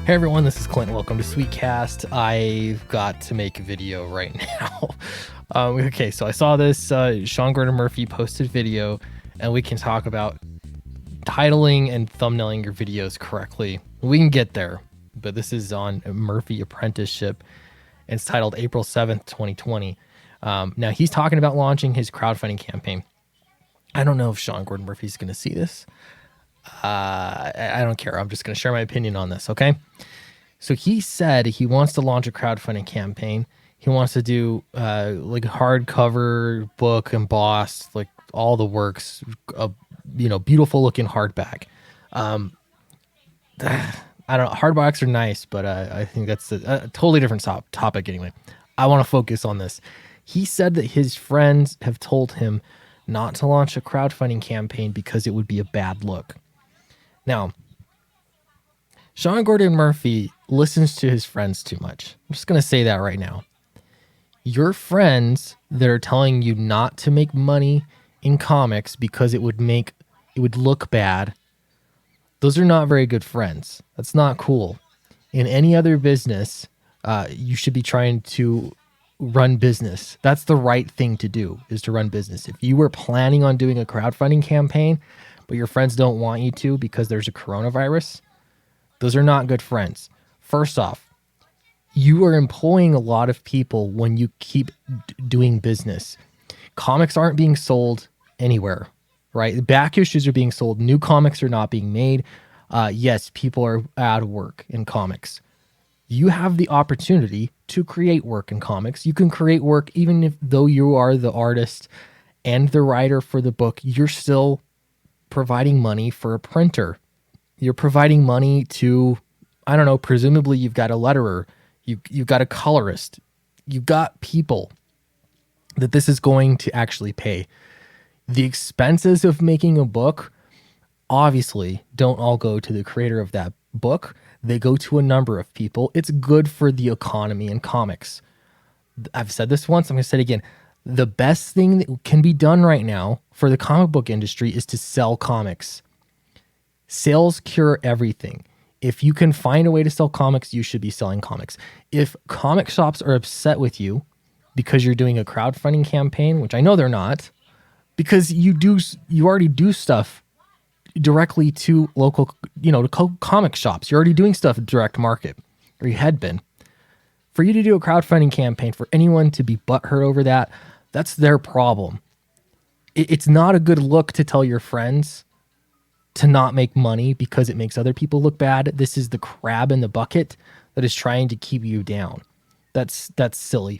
Hey everyone, this is Clint. Welcome to Sweetcast. I've got to make a video right now. Okay, so I saw this Sean Gordon Murphy posted video, and we can talk about titling and thumbnailing your videos correctly. We can get there, but this is on Murphy Apprenticeship, and it's titled April 7th, 2020. Now he's talking about launching his crowdfunding campaign. I don't know if Sean Gordon Murphy's going to see this. I don't care. I'm just going to share my opinion on this. Okay. So he said he wants to launch a crowdfunding campaign. He wants to do like a hardcover book, embossed, like all the works, beautiful looking hardback. I don't know. Hardbacks are nice, but I think that's a totally different topic anyway. I want to focus on this. He said that his friends have told him not to launch a crowdfunding campaign because it would be a bad look. Now, Sean Gordon Murphy listens to his friends too much. I'm just going to say that right now. Your friends that are telling you not to make money in comics because it would look bad, those are not very good friends. That's not cool. In any other business, you should be trying to run business. That's the right thing to do, is to run business. If you were planning on doing a crowdfunding campaign, but your friends don't want you to because there's a coronavirus, those are not good friends. First off, you are employing a lot of people when you keep doing business. Comics aren't being sold anywhere, right? Back issues are being sold. New comics are not being made. Yes, people are out of work in comics. You have the opportunity to create work in comics. You can create work even though you are the artist and the writer for the book. You're still providing money for a printer. You're providing money to, I don't know, presumably you've got a letterer, you've got a colorist, you've got people that this is going to actually pay. The expenses of making a book obviously don't all go to the creator of that book. They go to a number of people. It's good for the economy in comics. I've said this once, I'm going to say it again. The best thing that can be done right now for the comic book industry is to sell comics. Sales cure everything. If you can find a way to sell comics, you should be selling comics. If comic shops are upset with you because you're doing a crowdfunding campaign, which I know they're not, because you already do stuff directly to local, to comic shops. You're already doing stuff at direct market, or you had been. For you to do a crowdfunding campaign, for anyone to be butthurt over that, that's their problem. It's not a good look to tell your friends to not make money because it makes other people look bad. This is the crab in the bucket that is trying to keep you down. That's silly.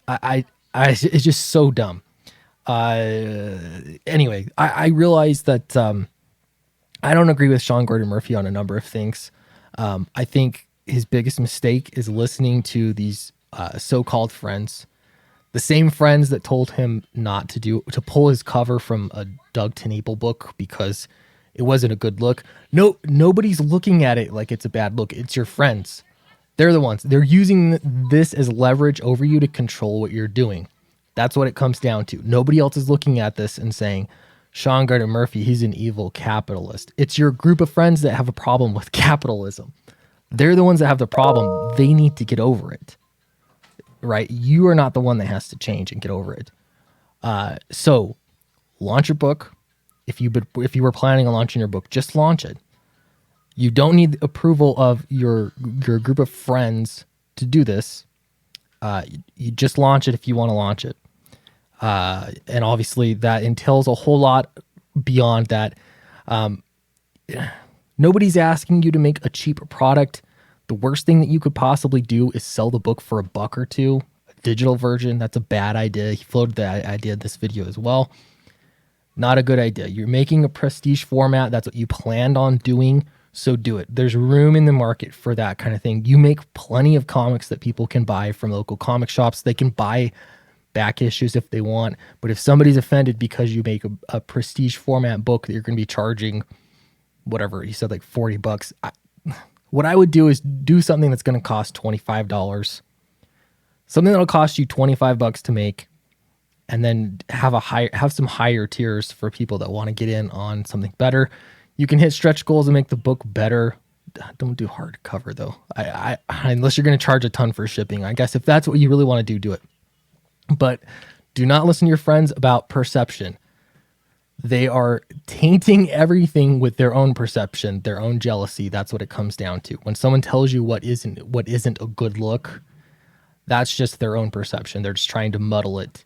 It's just so dumb. Anyway, I realize that I don't agree with Sean Gordon Murphy on a number of things. I think his biggest mistake is listening to these so-called friends, the same friends that told him not to pull his cover from a Doug TenNapel book because it wasn't a good look. No, nobody's looking at it like it's a bad look. It's your friends. They're the ones. They're using this as leverage over you to control what you're doing. That's what it comes down to. Nobody else is looking at this and saying, Sean Gordon Murphy, he's an evil capitalist. It's your group of friends that have a problem with capitalism. They're the ones that have the problem. They need to get over it, right? You are not the one that has to change and get over it. So launch your book. If you were planning on launching your book, just launch it. You don't need the approval of your group of friends to do this. You just launch it if you want to launch it. And obviously that entails a whole lot beyond that. Nobody's asking you to make a cheap product. The worst thing that you could possibly do is sell the book for $1 or $2, a digital version. That's a bad idea. He floated that idea in this video as well. Not a good idea. You're making a prestige format. That's what you planned on doing. So do it. There's room in the market for that kind of thing. You make plenty of comics that people can buy from local comic shops. They can buy back issues if they want. But if somebody's offended because you make a prestige format book that you're going to be charging, whatever, he said like $40. What I would do is do something that's going to cost $25. Something that'll cost you $25 to make, and then have some higher tiers for people that want to get in on something better. You can hit stretch goals and make the book better don't do hardcover though. Unless you're going to charge a ton for shipping. I guess if that's what you really want to do, do it. But do not listen to your friends about perception. They are tainting everything with their own perception, their own jealousy. That's what it comes down to. When someone tells you what isn't a good look, that's just their own perception. They're just trying to muddle it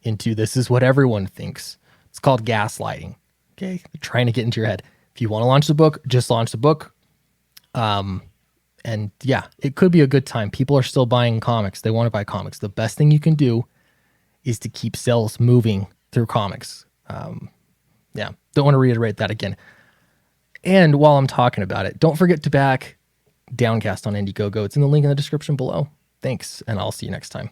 into this is what everyone thinks. It's called gaslighting. Okay, they're trying to get into your head. If you want to launch the book, just launch the book. And yeah, it could be a good time. People are still buying comics. They want to buy comics. The best thing you can do is to keep sales moving through comics. Yeah, don't want to reiterate that again. And while I'm talking about it, don't forget to back Downcast on Indiegogo. It's in the link in the description below. Thanks, and I'll see you next time.